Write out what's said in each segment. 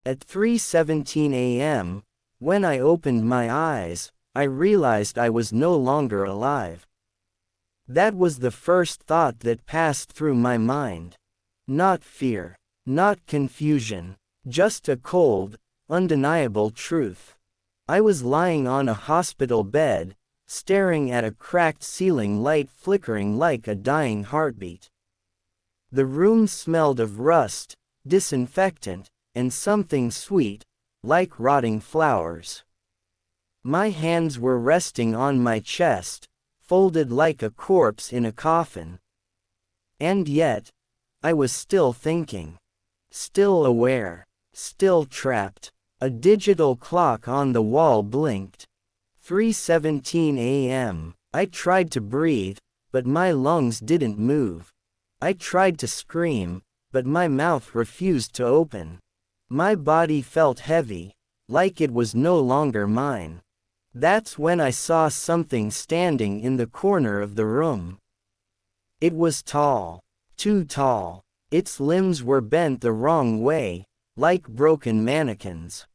At 3:17 a.m., when I opened my eyes, I realized I was no longer alive. That was the first thought that passed through my mind. Not fear, not confusion, just a cold, undeniable truth. I was lying on a hospital bed, staring at a cracked ceiling light flickering like a dying heartbeat. The room smelled of rust, disinfectant, and something sweet, like rotting flowers. My hands were resting on my chest, folded like a corpse in a coffin. And yet, I was still thinking. Still aware. Still trapped. A digital clock on the wall blinked. 3:17 a.m. I tried to breathe, but my lungs didn't move. I tried to scream, but my mouth refused to open. My body felt heavy, like it was no longer mine. That's when I saw something standing in the corner of the room. It was tall. Too tall. Its limbs were bent the wrong way, like broken mannequins.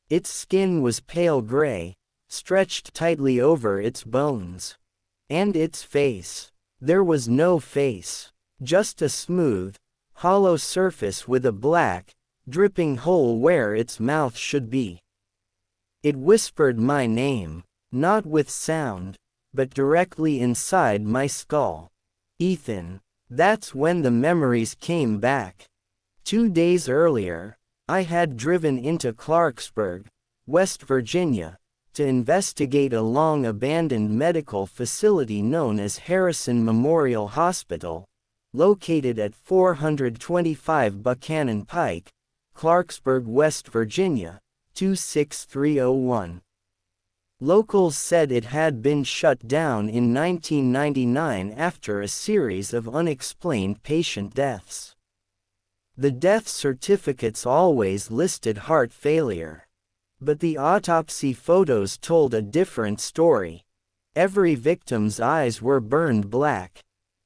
Its skin was pale gray, stretched tightly over its bones. And its face. There was no face. Just a smooth, hollow surface with a black, dripping hole where its mouth should be. It whispered my name, not with sound, but directly inside my skull. Ethan. That's when the memories came back. 2 days earlier, I had driven into Clarksburg, West Virginia, to investigate a long-abandoned medical facility known as Harrison Memorial Hospital, located at 425 Buchanan Pike, Clarksburg, West Virginia, 26301. Locals said it had been shut down in 1999 after a series of unexplained patient deaths. The death certificates always listed heart failure. But the autopsy photos told a different story. Every victim's eyes were burned black.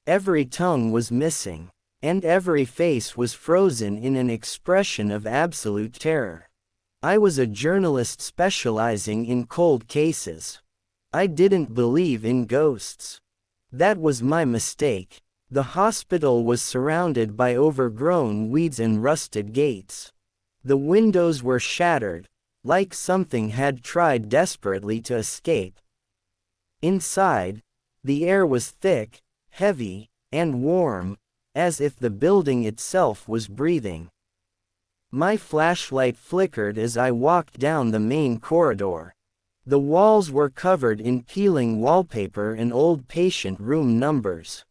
Every tongue was missing. And every face was frozen in an expression of absolute terror. I was a journalist specializing in cold cases. I didn't believe in ghosts. That was my mistake. The hospital was surrounded by overgrown weeds and rusted gates. The windows were shattered, like something had tried desperately to escape. Inside, the air was thick, heavy, and warm, as if the building itself was breathing. My flashlight flickered as I walked down the main corridor. The walls were covered in peeling wallpaper and old patient room numbers.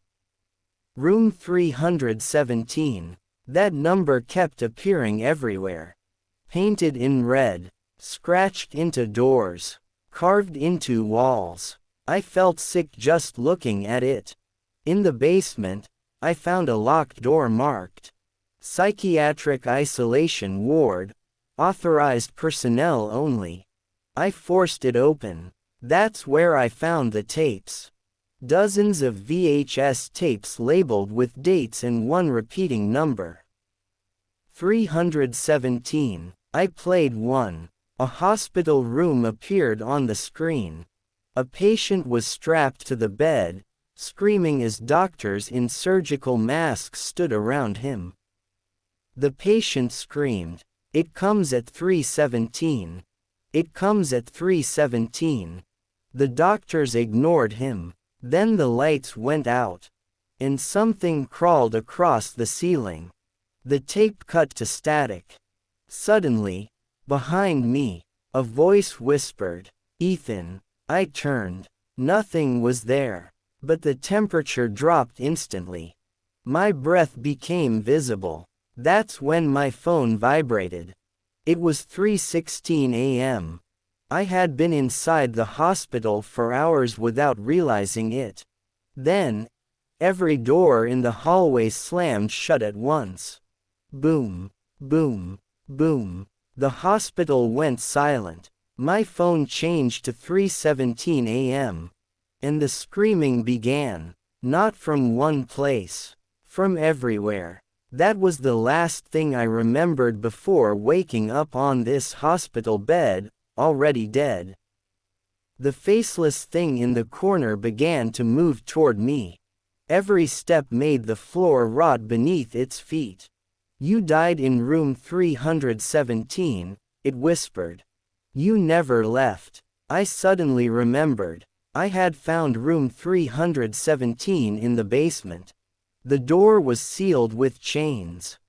Room 317. That number kept appearing everywhere. Painted in red. Scratched into doors. Carved into walls. I felt sick just looking at it. In the basement, I found a locked door marked Psychiatric Isolation Ward, authorized personnel only. I forced it open. That's where I found the tapes. Dozens of VHS tapes labeled with dates and one repeating number. 317. I played one. A hospital room appeared on the screen. A patient was strapped to the bed, screaming as doctors in surgical masks stood around him. The patient screamed, "It comes at 3:17. It comes at 3:17. The doctors ignored him. Then the lights went out. And something crawled across the ceiling. The tape cut to static. Suddenly, behind me, a voice whispered, "Ethan." I turned. Nothing was there. But the temperature dropped instantly. My breath became visible. That's when my phone vibrated. It was 3:16 a.m. I had been inside the hospital for hours without realizing it. Then, every door in the hallway slammed shut at once. Boom, boom, boom. The hospital went silent. My phone changed to 3:17 a.m. And the screaming began. Not from one place. From everywhere. That was the last thing I remembered before waking up on this hospital bed, already dead. The faceless thing in the corner began to move toward me. Every step made the floor rot beneath its feet. "You died in room 317, it whispered. "You never left." I suddenly remembered. I had found room 317 in the basement. The door was sealed with chains.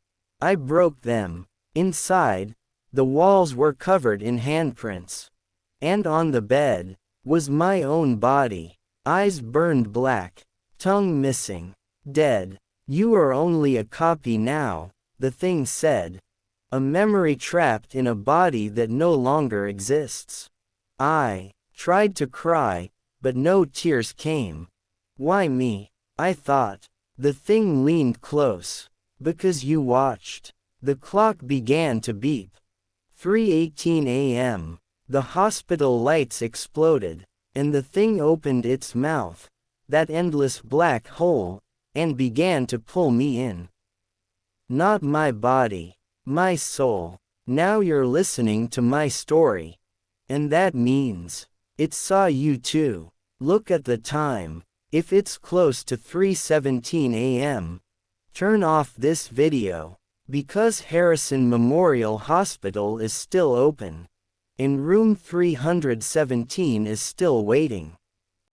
I broke them. Inside, the walls were covered in handprints. And on the bed was my own body. Eyes burned black, tongue missing, dead. "You are only a copy now," the thing said. "A memory trapped in a body that no longer exists." I tried to cry, but no tears came. "Why me?" I thought. The thing leaned close. "Because you watched." The clock began to beep. 3:18 a.m. The hospital lights exploded, and the thing opened its mouth, that endless black hole, and began to pull me in. Not my body, my soul. Now you're listening to my story. And that means it saw you too. Look at the time. If it's close to 3:17 a.m., turn off this video, because Harrison Memorial Hospital is still open. And room 317 is still waiting.